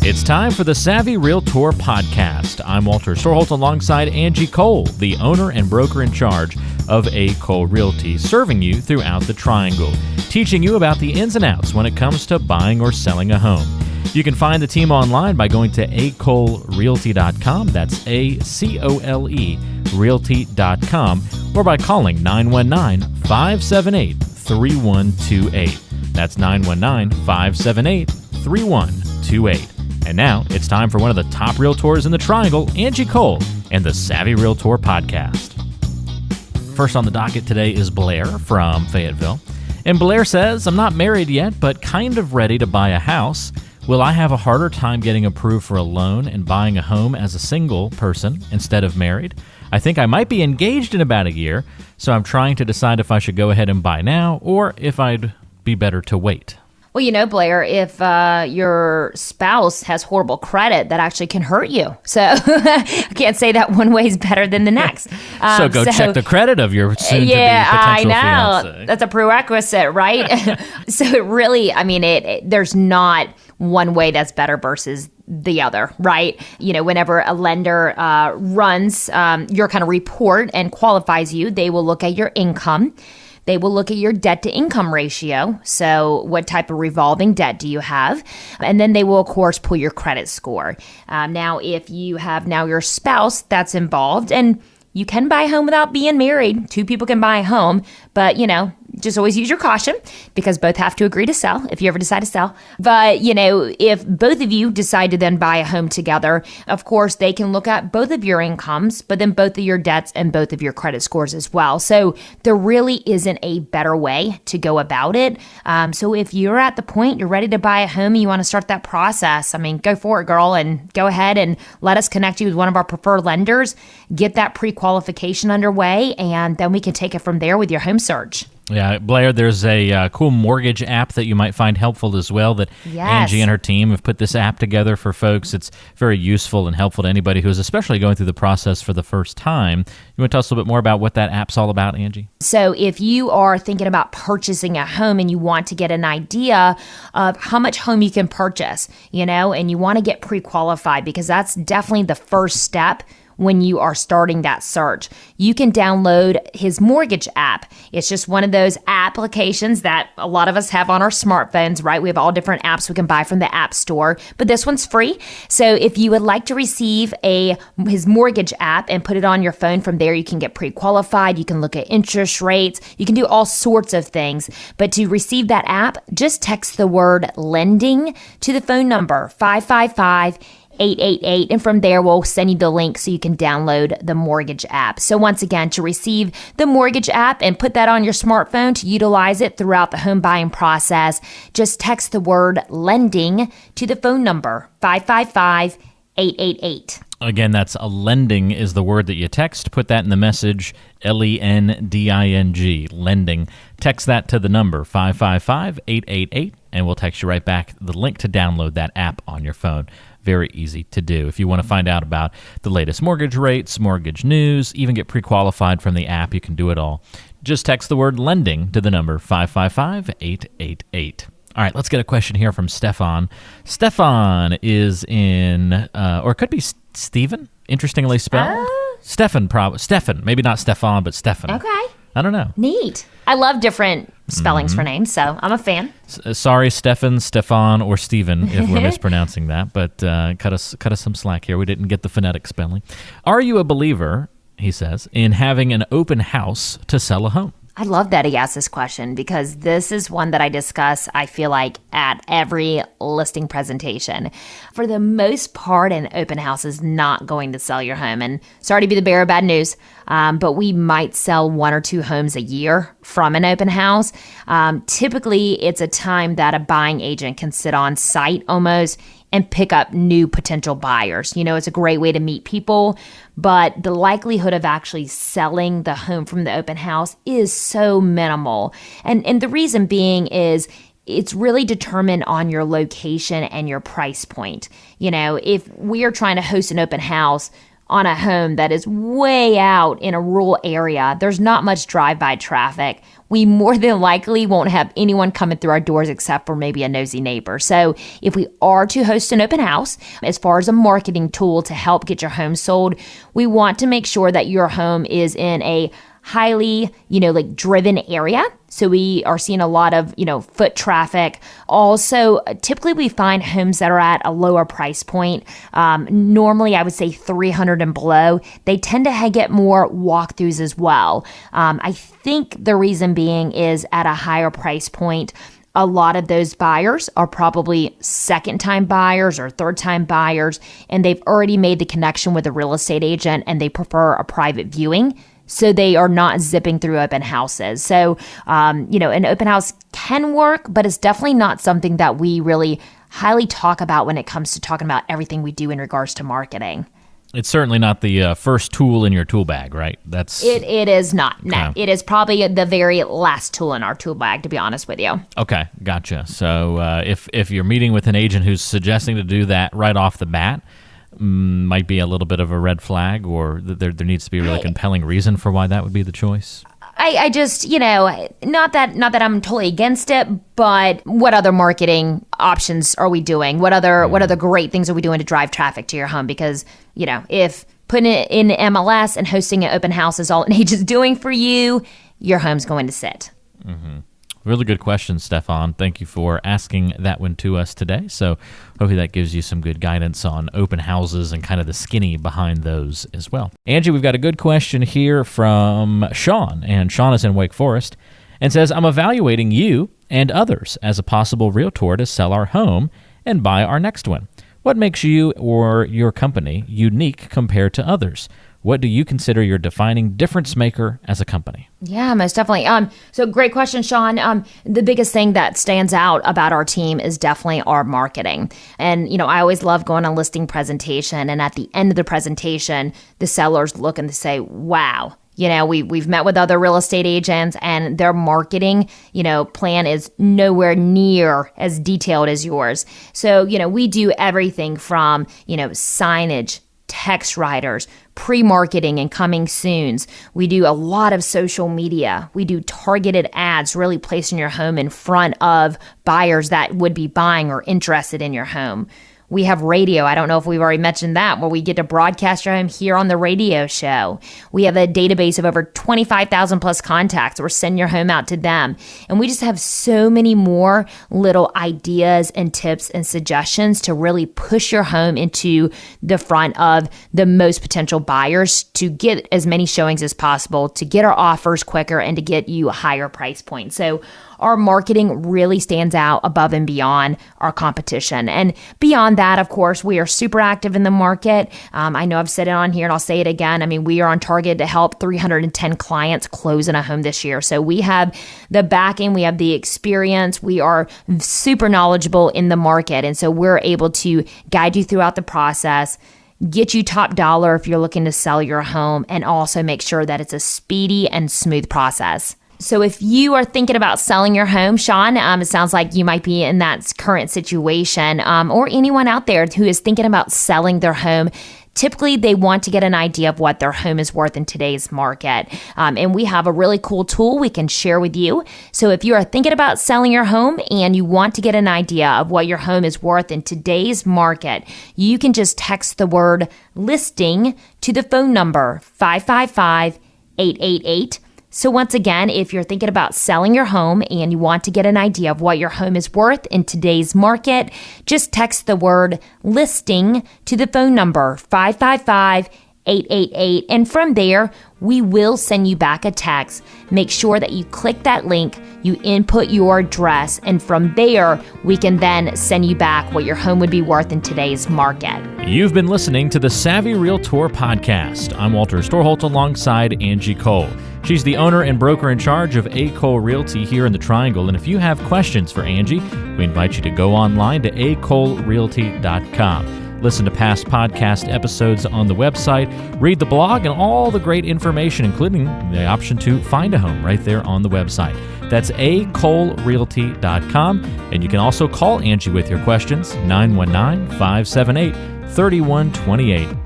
It's time for the Savvy Realtor podcast. I'm Walter Storholt alongside Angie Cole, the owner and broker in charge of A. Cole Realty, serving you throughout the Triangle, teaching you about the ins and outs when it comes to buying or selling a home. You can find the team online by going to acolerealty.com. That's A-C-O-L-E realty.com, or by calling 919-578-3128. That's 919-578-3128. And now it's time for one of the top realtors in the Triangle, Angie Cole, and the Savvy Realtor podcast. First on the docket today is Blair from Fayetteville. And Blair says, I'm not married yet, but kind of ready to buy a house. Will I have a harder time getting approved for a loan and buying a home as a single person instead of married? I think I might be engaged in about a year, so I'm trying to decide if I should go ahead and buy now or if I'd be better to wait. Well, you know, Blair, if your spouse has horrible credit, that actually can hurt you. So I can't say that one way is better than the next. So check the credit of your soon-to-be potential fiancé. That's a prerequisite, right? So it really, there's not one way that's better versus the other, right? You know, whenever a lender runs your kind of report and qualifies you, they will look at your income. They will look at your debt-to-income ratio. So what type of revolving debt do you have? And then they will, of course, pull your credit score. Now, if you have your spouse that's involved, and you can buy a home without being married. Two people can buy a home, but, just always use your caution because both have to agree to sell if you ever decide to sell. But, if both of you decide to then buy a home together, of course, they can look at both of your incomes, but then both of your debts and both of your credit scores as well. So there really isn't a better way to go about it. So if you're at the point you're ready to buy a home and you want to start that process, go for it, girl, and go ahead and let us connect you with one of our preferred lenders, get that pre-qualification underway, and then we can take it from there with your home search. Yeah, Blair, there's a cool mortgage app that you might find helpful as well that Angie and her team have put this app together for folks. It's very useful and helpful to anybody who is especially going through the process for the first time. You want to tell us a little bit more about what that app's all about, Angie? So if you are thinking about purchasing a home and you want to get an idea of how much home you can purchase, and you want to get pre-qualified because that's definitely the first step when you are starting that search. You can download his mortgage app. It's just one of those applications that a lot of us have on our smartphones, right? We have all different apps we can buy from the App Store, but this one's free. So if you would like to receive his mortgage app and put it on your phone, from there you can get pre-qualified. You can look at interest rates. You can do all sorts of things. But to receive that app, just text the word lending to the phone number 555-888, and from there we'll send you the link so you can download the mortgage app. So once again, to receive the mortgage app and put that on your smartphone to utilize it throughout the home buying process, just text the word lending to the phone number 555-888. Again, that's lending is the word that you text. Put that in the message, Lending, lending. Text that to the number 555-888, and we'll text you right back the link to download that app on your phone. Very easy to do. If you want to find out about the latest mortgage rates, mortgage news, even get pre-qualified from the app, you can do it all. Just text the word lending to the number 555-888. All right, let's get a question here from Stefan. Stefan is in, or it could be Stephen, interestingly spelled. Stefan, maybe not Stefan, but Stefan. Okay. I don't know. Neat. I love different spellings for names, so I'm a fan. Sorry, Stefan, or Stephen, if we're mispronouncing that, but cut us some slack here. We didn't get the phonetic spelling. Are you a believer, he says, in having an open house to sell a home? I love that he asked this question because this is one that I discuss, I feel like, at every listing presentation. For the most part, an open house is not going to sell your home. And sorry to be the bearer of bad news, but we might sell 1 or 2 homes a year from an open house. Typically, it's a time that a buying agent can sit on site almost and pick up new potential buyers. It's a great way to meet people, but the likelihood of actually selling the home from the open house is so minimal. And the reason being is it's really determined on your location and your price point. If we are trying to host an open house, on a home that is way out in a rural area, there's not much drive-by traffic, we more than likely won't have anyone coming through our doors except for maybe a nosy neighbor. So if we are to host an open house, as far as a marketing tool to help get your home sold, we want to make sure that your home is in a highly, driven area. So we are seeing a lot of, foot traffic. Also, typically we find homes that are at a lower price point. Normally, I would say 300 and below. They tend to get more walkthroughs as well. I think the reason being is at a higher price point, a lot of those buyers are probably second-time buyers or third-time buyers, and they've already made the connection with a real estate agent and they prefer a private viewing. So they are not zipping through open houses. So, an open house can work, but it's definitely not something that we really highly talk about when it comes to talking about everything we do in regards to marketing. It's certainly not the first tool in your tool bag, right? It is not. No, it is probably the very last tool in our tool bag, to be honest with you. Okay, gotcha. So if you're meeting with an agent who's suggesting to do that right off the bat, might be a little bit of a red flag, or there needs to be a really compelling reason for why that would be the choice. I just, not that I'm totally against it, but what other marketing options are we doing? What other great things are we doing to drive traffic to your home? Because, if putting it in MLS and hosting an open house is all an agent's doing for you, your home's going to sit. Mm-hmm. Really good question, Stefan. Thank you for asking that one to us today. So hopefully that gives you some good guidance on open houses and kind of the skinny behind those as well. Angie, we've got a good question here from Sean, and Sean is in Wake Forest, and says, I'm evaluating you and others as a possible realtor to sell our home and buy our next one. What makes you or your company unique compared to others? What do you consider your defining difference maker as a company? Yeah, most definitely. So great question, Sean. The biggest thing that stands out about our team is definitely our marketing. And, I always love going on listing presentation. And at the end of the presentation, the sellers look and they say, wow, we've met with other real estate agents and their marketing, plan is nowhere near as detailed as yours. So, we do everything from, signage, text writers, pre-marketing and coming soons. We do a lot of social media. We do targeted ads, really placing your home in front of buyers that would be buying or interested in your home. We have radio. I don't know if we've already mentioned that, where we get to broadcast your home here on the radio show. We have a database of over 25,000 plus contacts. We're sending your home out to them. And we just have so many more little ideas and tips and suggestions to really push your home into the front of the most potential buyers to get as many showings as possible, to get our offers quicker, and to get you a higher price point. So our marketing really stands out above and beyond our competition. And beyond that, of course, we are super active in the market. I know I've said it on here and I'll say it again. I mean, we are on target to help 310 clients close in a home this year. So we have the backing, we have the experience, we are super knowledgeable in the market. And so we're able to guide you throughout the process, get you top dollar if you're looking to sell your home, and also make sure that it's a speedy and smooth process. So if you are thinking about selling your home, Sean, it sounds like you might be in that current situation, or anyone out there who is thinking about selling their home. Typically, they want to get an idea of what their home is worth in today's market. And we have a really cool tool we can share with you. So if you are thinking about selling your home and you want to get an idea of what your home is worth in today's market, you can just text the word listing to the phone number 555-888. So once again, if you're thinking about selling your home and you want to get an idea of what your home is worth in today's market, just text the word listing to the phone number 555-888. And from there, we will send you back a text. Make sure that you click that link, you input your address, and from there, we can then send you back what your home would be worth in today's market. You've been listening to the Savvy Realtor podcast. I'm Walter Storholt alongside Angie Cole. She's the owner and broker in charge of A. Cole Realty here in the Triangle. And if you have questions for Angie, we invite you to go online to acolerealty.com. Listen to past podcast episodes on the website, read the blog, and all the great information, including the option to find a home right there on the website. That's acolerealty.com. And you can also call Angie with your questions, 919-578-3128.